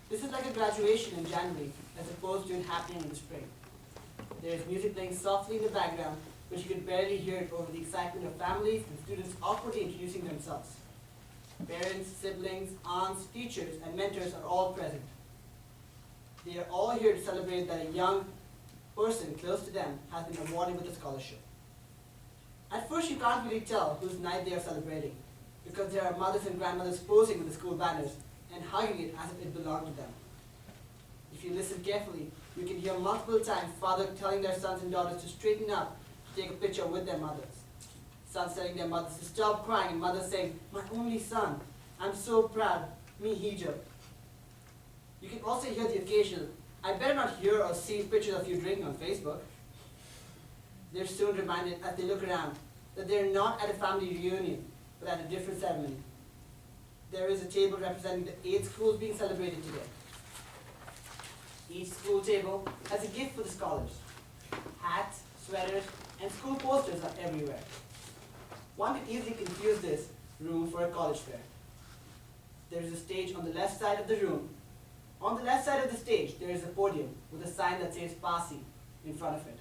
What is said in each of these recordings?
This is like a graduation in January, as opposed to it happening in the spring. There is music playing softly in the background, but you can barely hear it over the excitement of families and students awkwardly introducing themselves. Parents, siblings, aunts, teachers, and mentors are all present. They are all here to celebrate that a young person close to them has been awarded with a scholarship. At first, you can't really tell whose night they are celebrating, because there are mothers and grandmothers posing with the school banners and hugging it as if it belonged to them. If you listen carefully, you can hear multiple times fathers telling their sons and daughters to straighten up to take a picture with their mothers. Sons telling their mothers to stop crying, and mothers saying, "My only son, I'm so proud, me hijab." You can also hear the occasional, "I better not hear or see pictures of you drinking on Facebook." They're soon reminded as they look around that they're not at a family reunion, but at a different ceremony. There is a table representing the 8 schools being celebrated today. Each school table has a gift for the scholars. Hats, sweaters, and school posters are everywhere. One could easily confuse this room for a college fair. There is a stage on the left side of the room. On the left side of the stage, there is a podium with a sign that says Pasi in front of it.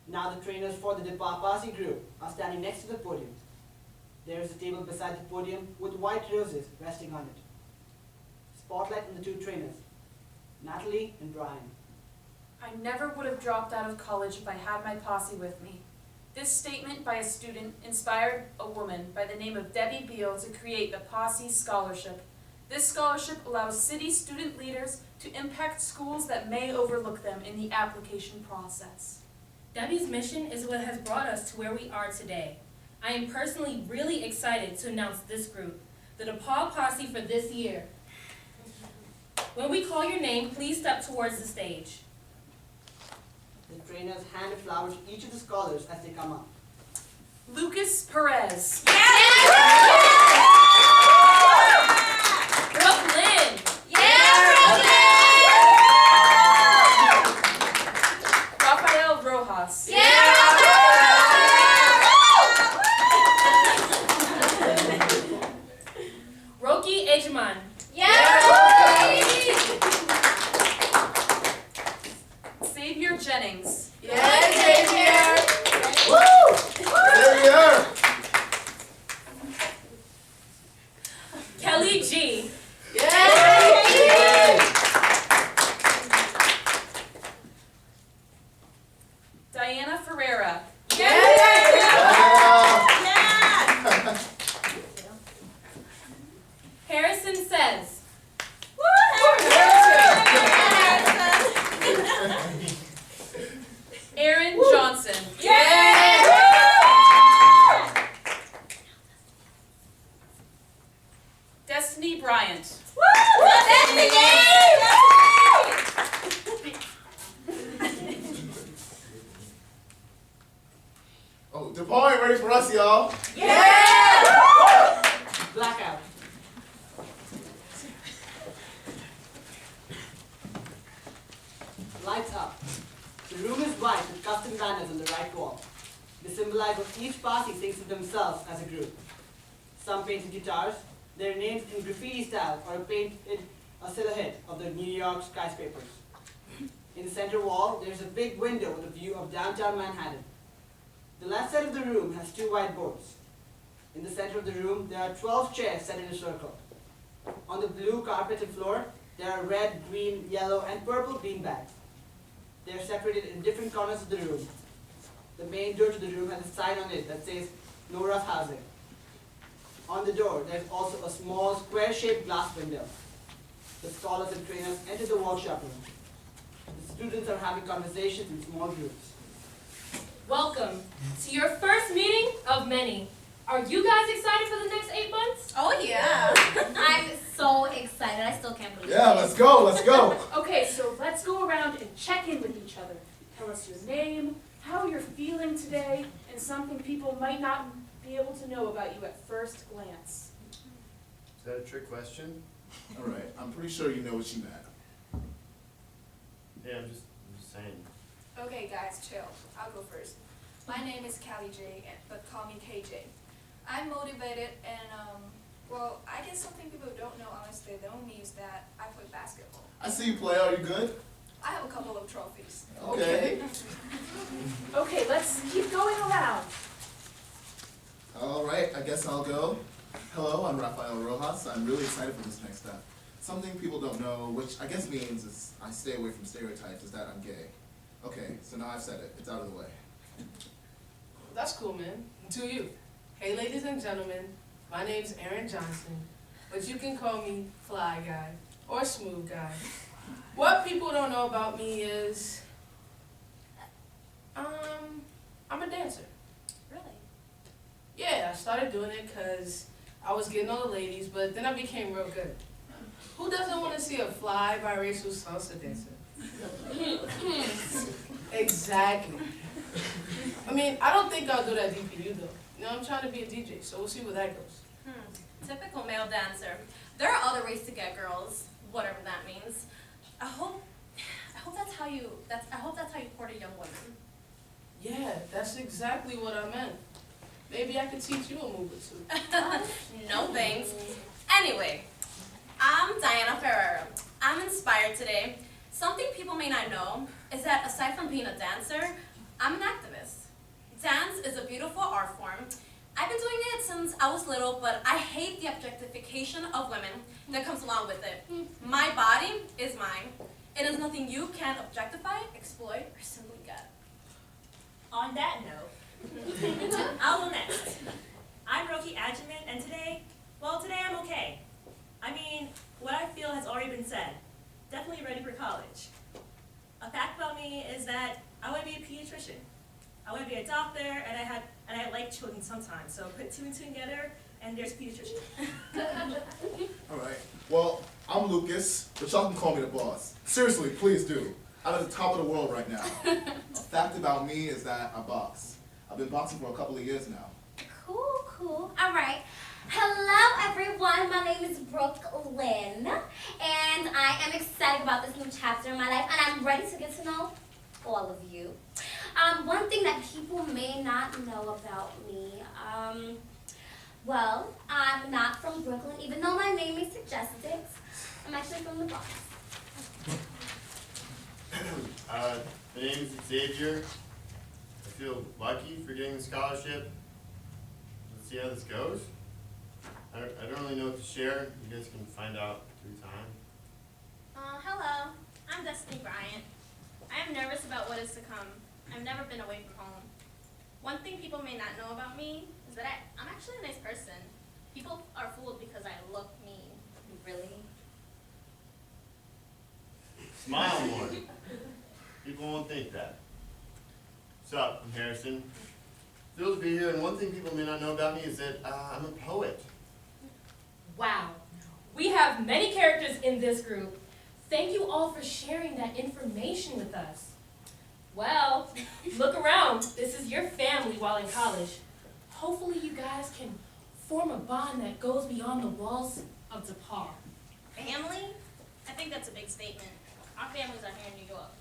Now the trainers for the DePauw Pasi group are standing next to the podium. There is a table beside the podium with white roses resting on it. Spotlight on the 2 trainers, Natalie and Brian. I never would have dropped out of college if I had my posse with me. This statement by a student inspired a woman by the name of Debbie Beal to create the Posse Scholarship. This scholarship allows city student leaders to impact schools that may overlook them in the application process. Debbie's mission is what has brought us to where we are today. I am personally really excited to announce this group, the DePauw Posse for this year. When we call your name, please step towards the stage. The trainers hand a flower to each of the scholars as they come up. Lucas Perez. Brooklyn. Rafael Rojas. Roki Egeman. Xavier Jennings. Kelly G. Diana Ferreira. Harrison Says. Aaron Johnson. Destiny Bryant. Oh, DePauw ain't ready for us, y'all. Blackout. Lights up. The room is white with custom banners on the right wall. They symbolize what each party thinks of themselves as a group. Some painted guitars, their names in graffiti style, or painted a silhouette of the New York skyscrapers. In the center wall, there is a big window with a view of downtown Manhattan. The left side of the room has 2 whiteboards. In the center of the room, there are 12 chairs set in a circle. On the blue carpeted floor, there are red, green, yellow, and purple beanbags. They are separated in different corners of the room. The main door to the room has a sign on it that says, "No rough housing." On the door, there is also a small square-shaped glass window. The scholars and trainers enter the workshop room. The students are having conversations in small groups. Welcome to your first meeting of many. Are you guys excited for the next 8 months? Oh yeah. I'm so excited. I still can't believe Yeah, it. let's go, let's go. Okay, so let's go around and check in with each other. Tell us your name, how you're feeling today, and something people might not be able to know about you at first glance. Is that a trick question? All right, I'm pretty sure you know what you meant. Yeah, I'm just saying. Okay guys, chill. I'll go first. My name is Callie J, but call me KJ. I'm motivated and Well, I guess something people don't know unless they know me is that I play basketball. I see you play. Are you good? I have a couple of trophies. Okay. Okay, let's keep going around. All right, I guess I'll go. Hello, I'm Rafael Rojas. I'm really excited for this next step. Something people don't know, which I guess means is I stay away from stereotypes, is that I'm gay. Okay, so now I've said it. It's out of the way. That's cool, man. To you. Hey, ladies and gentlemen, my name's Aaron Johnson, but you can call me Fly Guy or Smooth Guy. What people don't know about me is, I'm a dancer. Really? Yeah, I started doing it because I was getting all the ladies, but then I became real good. Who doesn't want to see a fly biracial salsa dancer? Exactly. I mean, I don't think I'll do that DPU though. You know, I'm trying to be a DJ, so we'll see where that goes. Typical male dancer. There are other ways to get girls, whatever that means. I hope that's how you court a young woman. Yeah, that's exactly what I meant. Maybe I could teach you a move or two. No thanks. Anyway, I'm Diana Ferrera. I'm inspired today. Something people may not know is that aside from being a dancer, I'm an activist. Dance is a beautiful art form. I've been doing it since I was little, but I hate the objectification of women that comes along with it. My body is mine. It is nothing you can objectify, exploit, or simply get. On that note, I'll go next. I'm Roki Adjumant, and today I'm okay. I mean, what I feel has already been said. Definitely ready for college. A fact about me is that I want to be a pediatrician. I want to be a doctor, and I like children sometimes. So put two and two together, and there's a pediatrician. All right. Well, I'm Lucas, but y'all can call me the boss. Seriously, please do. I'm at the top of the world right now. A fact about me is that I box. I've been boxing for a couple of years now. Cool. All right. Hello, everyone. My name is Brooklyn, and I am excited about this new chapter in my life, and I'm ready to get to know all of you. One thing that people may not know about me, well, I'm not from Brooklyn, even though my name may suggest it. I'm actually from the Bronx. My name is Xavier. I feel lucky for getting the scholarship. Let's see how this goes. I don't really know what to share. You guys can find out through time. Hello, I'm Destiny Bryant. I am nervous about what is to come. I've never been away from home. One thing people may not know about me is that I'm actually a nice person. People are fooled because I look mean. Really? Smile more. People won't think that. What's up? I'm Harrison. Thrilled to be here, and one thing people may not know about me is that I'm a poet. Wow. We have many characters in this group. Thank you all for sharing that information with us. Well, look around. This is your family while in college. Hopefully you guys can form a bond that goes beyond the walls of DePauw. Family? I think that's a big statement. Our families are here in New York.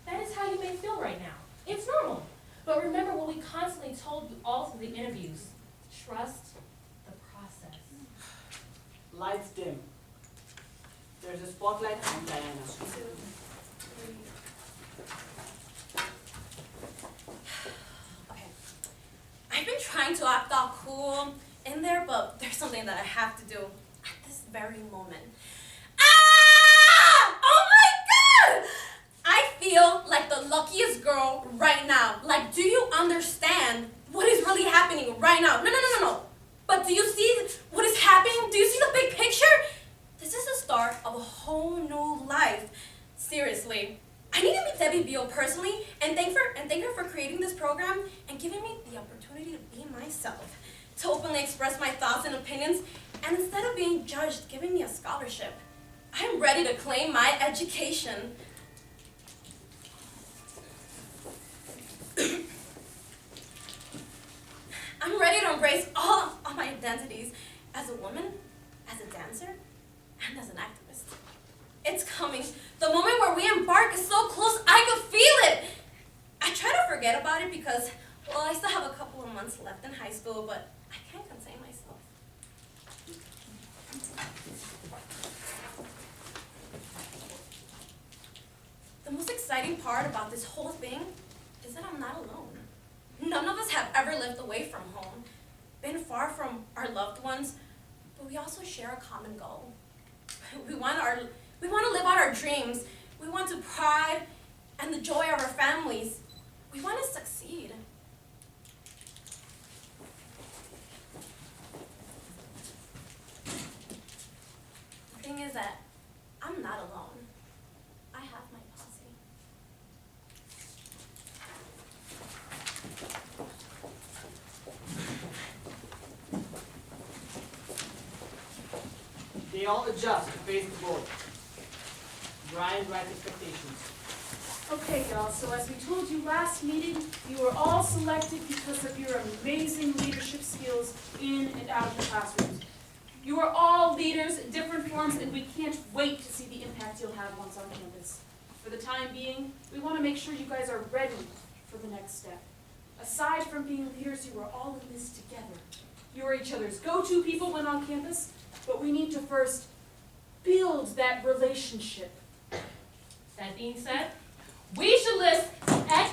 That is how you may feel right now. It's normal. But remember what we constantly told you all through the interviews. Trust the process. Lights dim. There's a spotlight on Diana. Okay. I've been trying to act all cool in there, but there's something that I have to do at this very moment. Ah! Oh my God! I feel like the luckiest girl right now. Like, do you understand what is really happening right now? No. But do you see what is happening? Do you see the big picture? This is the start of a whole new life. Seriously. I need to meet Debbie Beal personally and thank her for creating this program and giving me the opportunity to be myself, to openly express my thoughts and opinions, and instead of being judged, giving me a scholarship. I'm ready to claim my education. I'm ready to embrace all of my identities as a woman, as a dancer, and as an activist. It's coming. The moment where we embark is so close, I could feel it. I try to forget about it because, well, I still have a couple of months left in high school, but I can't contain myself. exciting part about this whole thing is that I'm not alone. None of us have ever lived away from home, been far from our loved ones, but we also share a common goal. We want to live out our dreams. We want the pride and the joy of our families. We want to succeed. The thing is that I'm not alone. I have my posse. They all adjust to face the board. Brian writes expectations. Okay, y'all, so as we told you last meeting, you were all selected because of your amazing leadership skills in and out of the classrooms. You are all leaders in different forms, and we can't wait to see the impact you'll have once on campus. For the time being, we want to make sure you guys are ready for the next step. Aside from being leaders, you are all in this together. You are each other's go-to people when on campus, but we need to first build that relationship. That being said, we should list that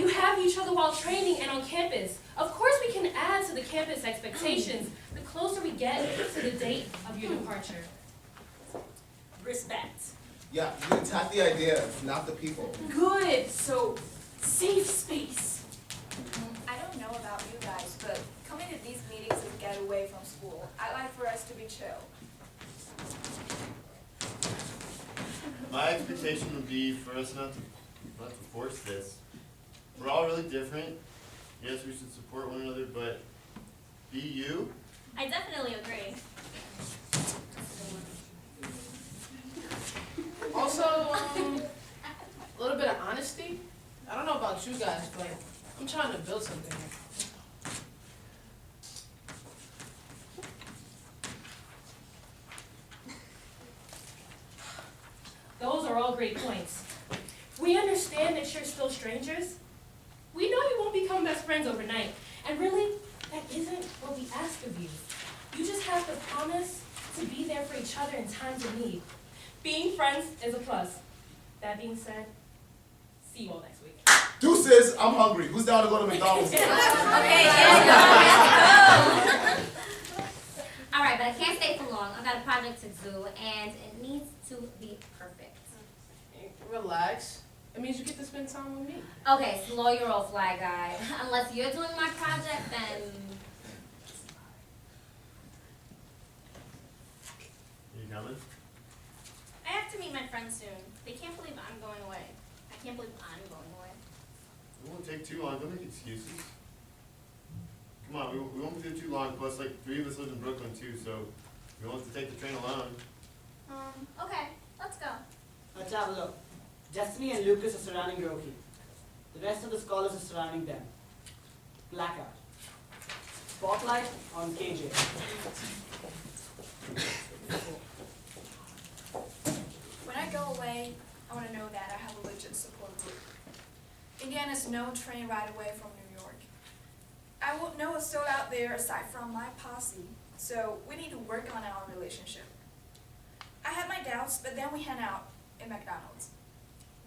you have each other while training and on campus. Of course we can add to the campus expectations the closer we get to the date of your departure. Respect. Yeah, you attack the ideas, not the people. Good, so safe space. I don't know about you guys, but coming to these meetings is get away from school. I like for us to be chill. My expectation would be for us not to force this. We're all really different. Yes, we should support one another, but be you. I definitely agree. Also, a little bit of honesty. I don't know about you guys, but I'm trying to build something here. Those are all great points. We understand that you're still strangers. We know you won't become best friends overnight. And really, that isn't what we ask of you. You just have to promise to be there for each other in times of need. Being friends is a plus. That being said, see you all next week. Deuces, I'm hungry. Who's down to go to McDonald's? Okay, yeah, let's go. All right, but I can't stay for long. I've got a project to do, and it needs to be perfect. Relax. It means you get to spend time with me. Okay, slow your roll, fly guy. Unless you're doing my project, then You coming? I have to meet my friends soon. They can't believe I'm going away. I can't believe I'm going away. It won't take too long. Don't make excuses. Come on, we won't be there too long. Plus, like, 3 of us live in Brooklyn too, so we won't have to take the train alone. Okay, let's go. Let's have a look. Destiny and Lucas are surrounding Roki. The rest of the scholars are surrounding them. Blackout. Spotlight on KJ. When I go away, I want to know that I have a legit support group. Indiana's no train ride away from New York. I won't know what's still out there aside from my posse, so we need to work on our relationship. I had my doubts, but then we hang out in McDonald's.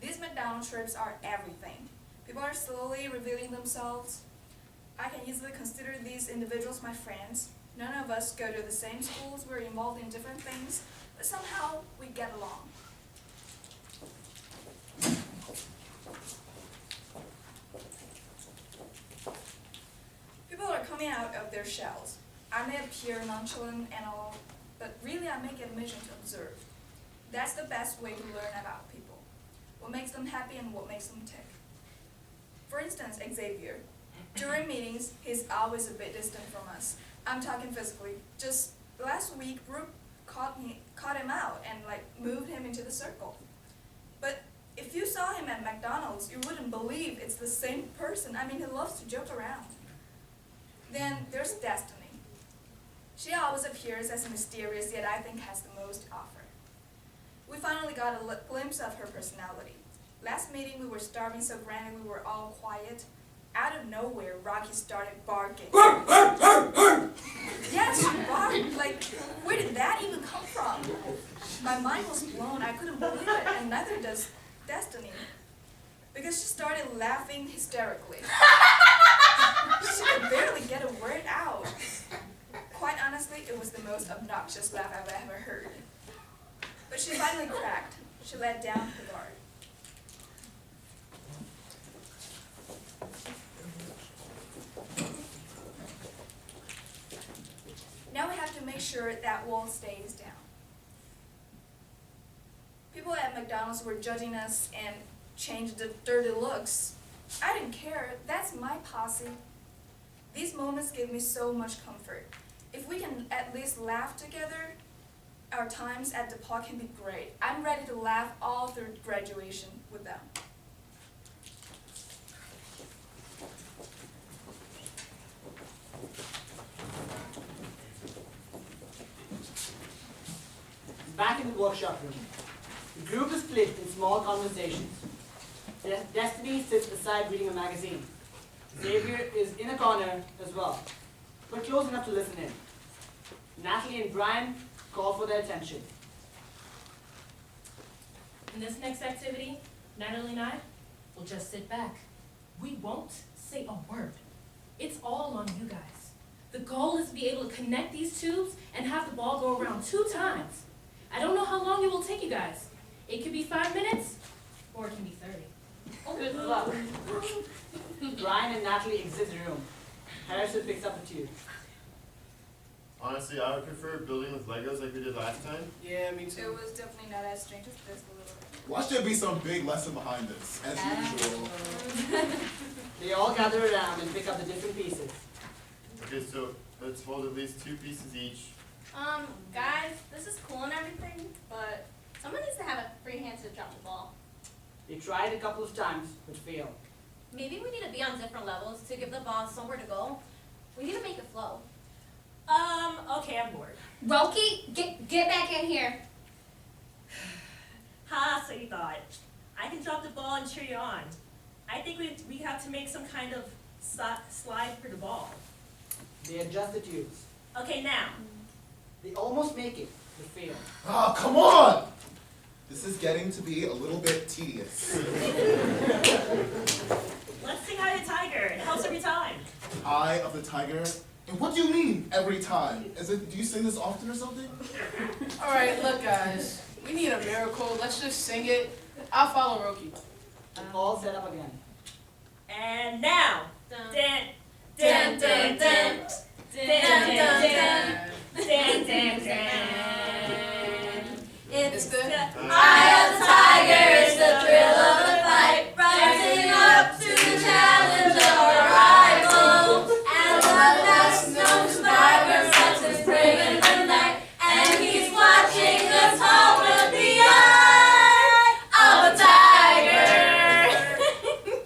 These McDonald's trips are everything. People are slowly revealing themselves. I can easily consider these individuals my friends. None of us go to the same schools, we're involved in different things, but somehow we get along. People are coming out of their shells. I may appear nonchalant and all, but really I make it a mission to observe. That's the best way to learn about people. What makes them happy and what makes them tick. For instance, Xavier. During meetings, he's always a bit distant from us. I'm talking physically. Just last week, Brooke caught him out and moved him into the circle. But if you saw him at McDonald's, you wouldn't believe it's the same person. I mean, he loves to joke around. Then there's Destiny. She always appears as mysterious, yet I think has the most to offer. We finally got a glimpse of her personality. Last meeting, we were starving so grand and we were all quiet. Out of nowhere, Rocky started barking. Yes, Barb, like, where did that even come from? My mind was blown. I couldn't believe it, and neither does Destiny. Because she started laughing hysterically. She could barely get a word out. Quite honestly, it was the most obnoxious laugh I've ever heard. But she finally cracked. She let down her guard. Now we have to make sure that wall stays down. People at McDonald's were judging us and changed the dirty looks. I didn't care. That's my posse. These moments give me so much comfort. If we can at least laugh together, our times at DePauw can be great. I'm ready to laugh all through graduation with them. Back in the workshop room, the group is split in small conversations. Destiny sits beside reading a magazine. Xavier is in a corner as well, but close enough to listen in. Natalie and Brian call for their attention. In this next activity, Natalie and I will just sit back. We won't say a word. It's all on you guys. The goal is to be able to connect these tubes and have the ball go around 2 times. I don't know how long it will take you guys. It could be 5 minutes, or it can be 30. Good luck. Brian and Natalie exit the room. Harrison picks up the tube. Honestly, I would prefer building with Legos like we did last time. Yeah, me It too. was definitely not as strange as this a little bit. Watch there be some big lesson behind this, as usual. They all gather around and pick up the different pieces. Okay, so let's hold at least 2 pieces each. Guys, this is cool and everything, but someone needs to have a free hand to drop the ball. They tried a couple of times, but failed. Maybe we need to be on different levels to give the ball somewhere to go. We need to make it flow. Okay, I'm bored. Roki, get back in here. Ha, so you thought. I can drop the ball and cheer you on. I think we have to make some kind of slide for the ball. They adjust the tubes. Okay, now. They almost make it, but fail. Ah, come on! This is getting to be a little bit tedious. Let's sing Eye of the Tiger. It helps every time. Eye of the Tiger? And what do you mean, every time? Do you sing this often or something? All right, look, guys. We need a miracle. Let's just sing it. I'll follow Roki. They all set up again. And now. Dun, Dan, dun, dun, dun, dun, dun, dun. It's the Eye of the tiger, it's the thrill of the fight, rising up to the challenge of our rival. And the last known survivor sets his prey in the night, and he's watching the top of the eye of a tiger.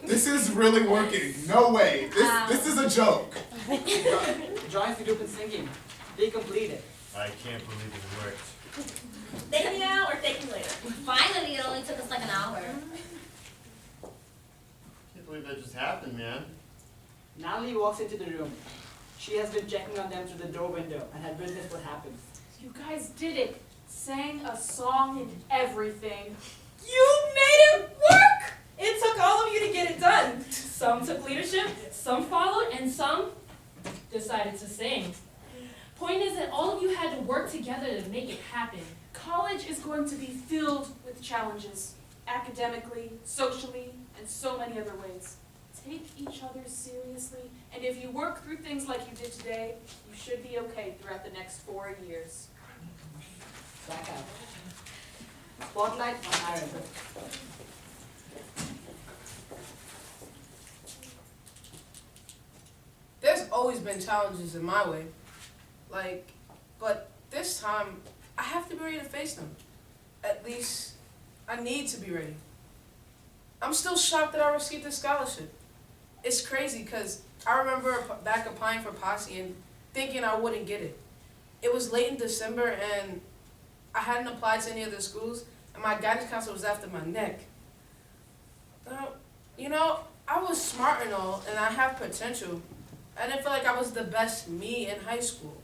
This is really working. No way. This is a joke. Joins the group in singing. They complete it. I can't believe it worked. thank me now or thank me later. Finally, it only took us like an hour. Can't believe that just happened, man. Natalie walks into the room. She has been checking on them through the door window and had witnessed what happened. You guys did it. Sang a song and everything. You made it work! It took all of you to get it done. Some took leadership, some followed, and some decided to sing. Point is that all of you had to work together to make it happen. College is going to be filled with challenges, academically, socially, and so many other ways. Take each other seriously, and if you work through things like you did today, you should be okay throughout the next 4 years. Back out. Spotlight on Aaron. There's always been challenges in my way. But this time, I have to be ready to face them. At least, I need to be ready. I'm still shocked that I received this scholarship. It's crazy because I remember back applying for Posse and thinking I wouldn't get it. It was late in December and I hadn't applied to any other schools and my guidance counselor was after my neck. I was smart and all and I have potential. I didn't feel like I was the best me in high school.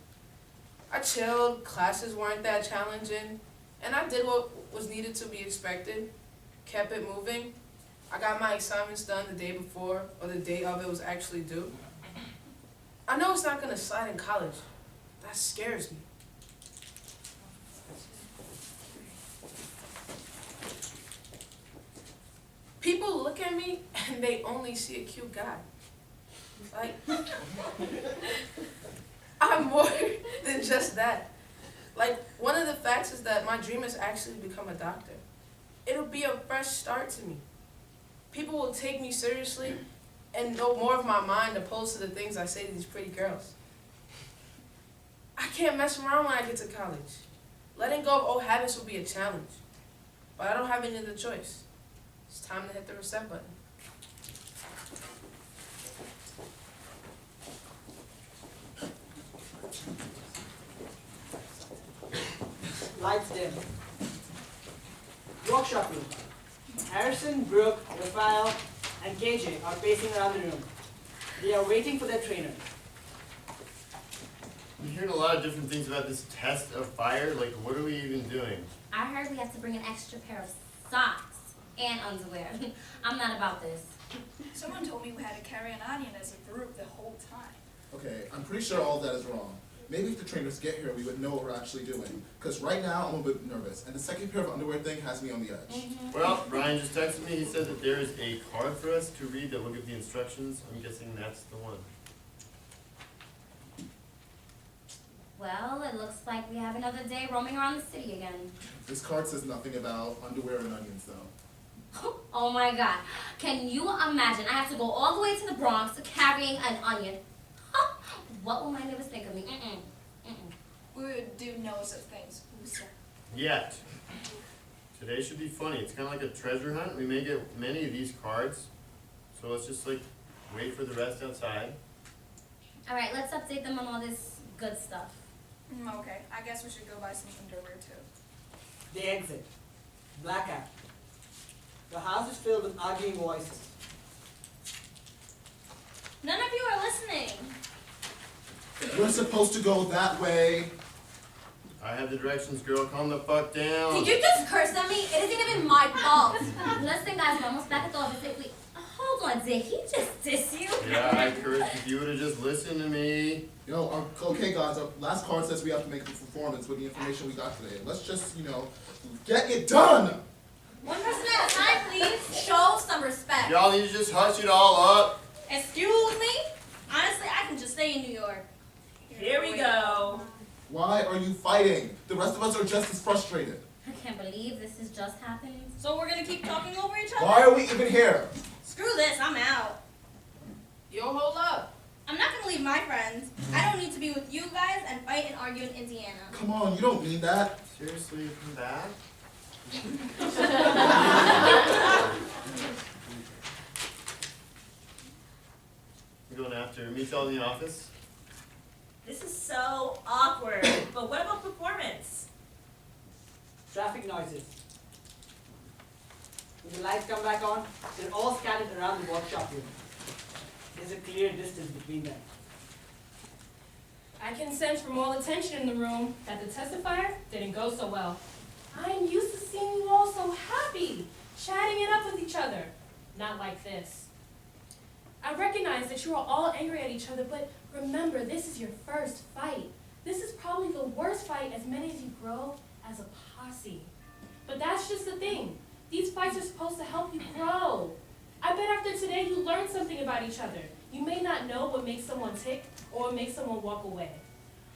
I chilled, classes weren't that challenging, and I did what was needed to be expected, kept it moving. I got my assignments done the day before, or the day of it was actually due. I know it's not gonna slide in college. That scares me. People look at me and they only see a cute guy. Like, I'm more than just that. Like, one of the facts is that my dream is actually to become a doctor. It'll be a fresh start to me. People will take me seriously and know more of my mind opposed to the things I say to these pretty girls. I can't mess around when I get to college. Letting go of old habits will be a challenge. But I don't have any other choice. It's time to hit the reset button. Lights dim. Workshop room. Harrison, Brooke, Raphael, and KJ are pacing around the room. They are waiting for their trainer. I'm hearing a lot of different things about this test of fire. Like, what are we even doing? I heard we have to bring an extra pair of socks and underwear. I'm not about this. Someone told me we had to carry an onion as a group the whole time. Okay, I'm pretty sure all of that is wrong. Maybe if the trainers get here, we would know what we're actually doing. Because right now, I'm a bit nervous, and the second pair of underwear thing has me on the edge. Well, Ryan just texted me. He said that there is a card for us to read that will give the instructions. I'm guessing that's the one. Well, it looks like we have another day roaming around the city again. This card says nothing about underwear and onions, though. Oh my God. Can you imagine? I have to go all the way to the Bronx carrying an onion. What will my neighbors think of me? We would do no such things. Yet. Today should be funny. It's kind of like a treasure hunt. We may get many of these cards. So let's just like wait for the rest outside. All right, let's update them on all this good stuff. Okay, I guess we should go buy some underwear too. They exit. Blackout. The house is filled with arguing voices. None of you are listening. We're supposed to go that way. I have the directions, girl. Calm the fuck down. Did you just curse at me? It isn't even my fault. Listen, guys, we're almost back at the office. Wait, hold on, did he just diss you? Yeah, I cursed. If you would have just listened to me. Okay guys, our last card says we have to make a performance with the information we got today. Let's just, get it done! One person at a time, please. Show some respect. Y'all need to just hush it all up. Excuse me? Honestly, I can just stay in New York. Here we go. Why are you fighting? The rest of us are just as frustrated. I can't believe this has just happened. So we're gonna keep talking over each other? Why are we even here? Screw this, I'm out. Yo, hold up. I'm not gonna leave my friends. I don't need to be with you guys and fight and argue in Indiana. Come on, you don't need that. Seriously, come back? We're going after. Meet y'all in the office. This is so awkward. But what about performance? Traffic noises. When the lights come back on, they're all scattered around the workshop room. There's a clear distance between them. I can sense from all the tension in the room that the testifier didn't go so well. I'm used to seeing you all so happy, chatting it up with each other. Not like this. I recognize that you are all angry at each other, but remember, this is your first fight. This is probably the worst fight as many as you grow as a posse. But that's just the thing. These fights are supposed to help you grow. I bet after today you learned something about each other. You may not know what makes someone tick or what makes someone walk away.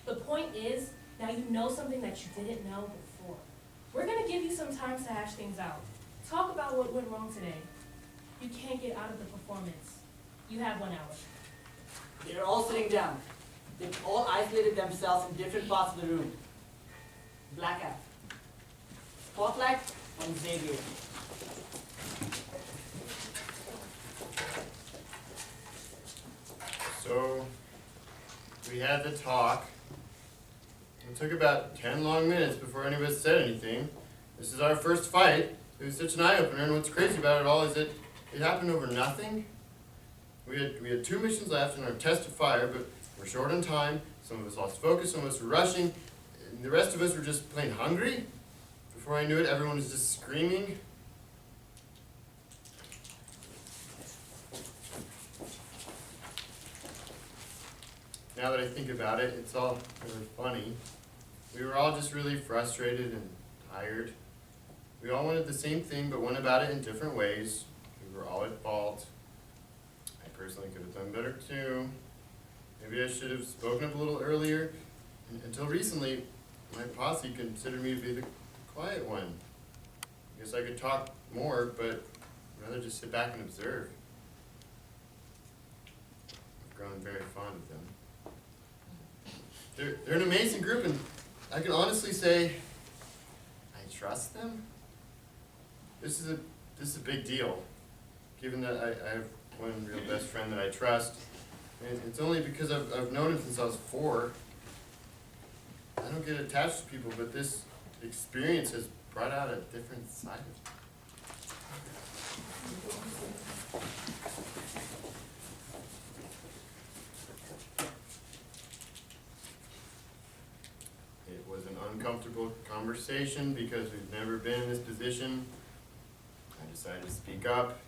The point is, now you know something that you didn't know before. We're going to give you some time to hash things out. Talk about what went wrong today. You can't get out of the performance. You have 1 hour. They're all sitting down. They've all isolated themselves in different parts of the room. Blackout. Spotlight on Xavier. So, we had the talk. It took about 10 long minutes before any of us said anything. This is our first fight. It was such an eye-opener, and what's crazy about it all is that it happened over nothing. We had 2 missions left in our test of fire, but we're short on time, Some of us lost focus, some of us were rushing, and the rest of us were just plain hungry. Before I knew it, everyone was just screaming. Now that I think about it, it's all really funny. We were all just really frustrated and tired. We all wanted the same thing, but went about it in different ways. We were all at fault. I personally could have done better too. Maybe I should have spoken up a little earlier. Until recently, my posse considered me to be the quiet one. I guess I could talk more, but I'd rather just sit back and observe. I've grown very fond of them. They're an amazing group, and I can honestly say I trust them. This is a big deal, given that I have one real best friend that I trust, and it's only because I've known him since I was 4. I don't get attached to people, but this experience has brought out a different side of me. It was an uncomfortable conversation because we've never been in this position. I decided to speak up.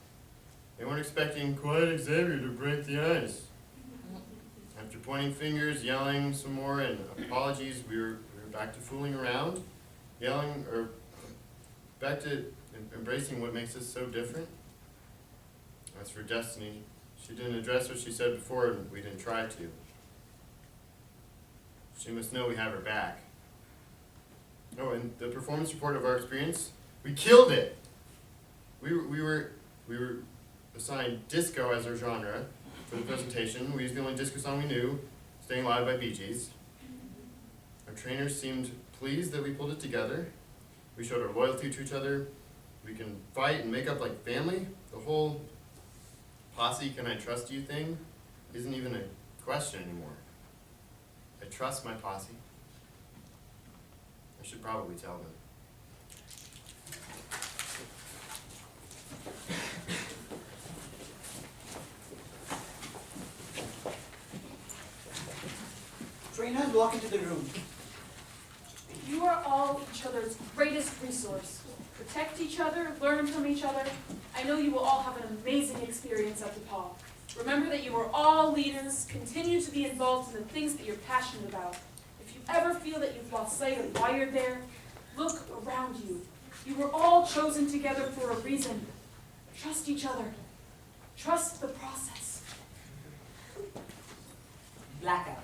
They weren't expecting quiet Xavier to break the ice. After pointing fingers, yelling some more, and apologies, we were back to fooling around, yelling, or back to embracing what makes us so different. As for Destiny, she didn't address what she said before, and we didn't try to. She must know we have her back. Oh, and the performance report of our experience, we killed it! We were assigned disco as our genre for the presentation. We used the only disco song we knew, Staying Alive by Bee Gees. Our trainers seemed pleased that we pulled it together. We showed our loyalty to each other. We can fight and make up like family. The whole posse, can I trust you thing isn't even a question anymore. I trust my posse. I should probably tell them. Trainers, walk into the room. You are all each other's greatest resource. Protect each other, learn from each other. I know you will all have an amazing experience at DePauw. Remember that you are all leaders. Continue to be involved in the things that you're passionate about. If you ever feel that you've lost sight of why you're there, look around you. You were all chosen together for a reason. Trust each other. Trust the process. Blackout.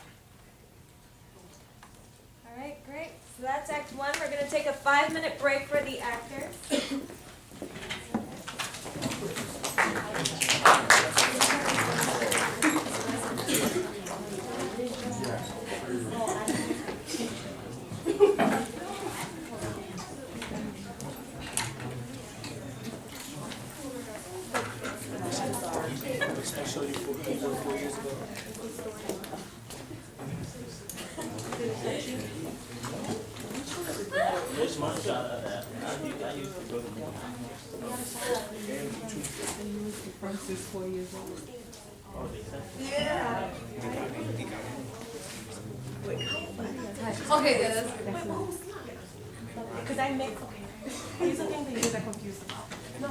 All right, great. So that's Act 1. We're going to take a 5-minute break for the actors. There's my shot of that. I used to go to the First is 4 years old. Yeah. Okay, yeah, that's Because I make, okay. These are things that you guys are confused about. No,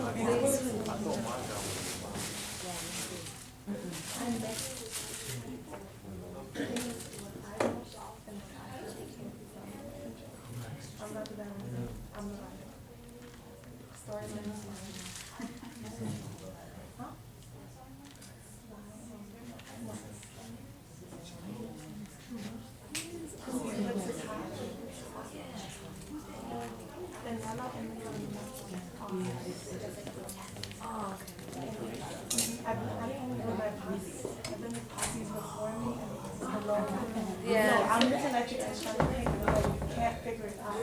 yeah. I'm looking at you and trying to pick it up. You can't figure it out.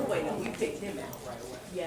Wait, no, we picked him out right away. Yeah.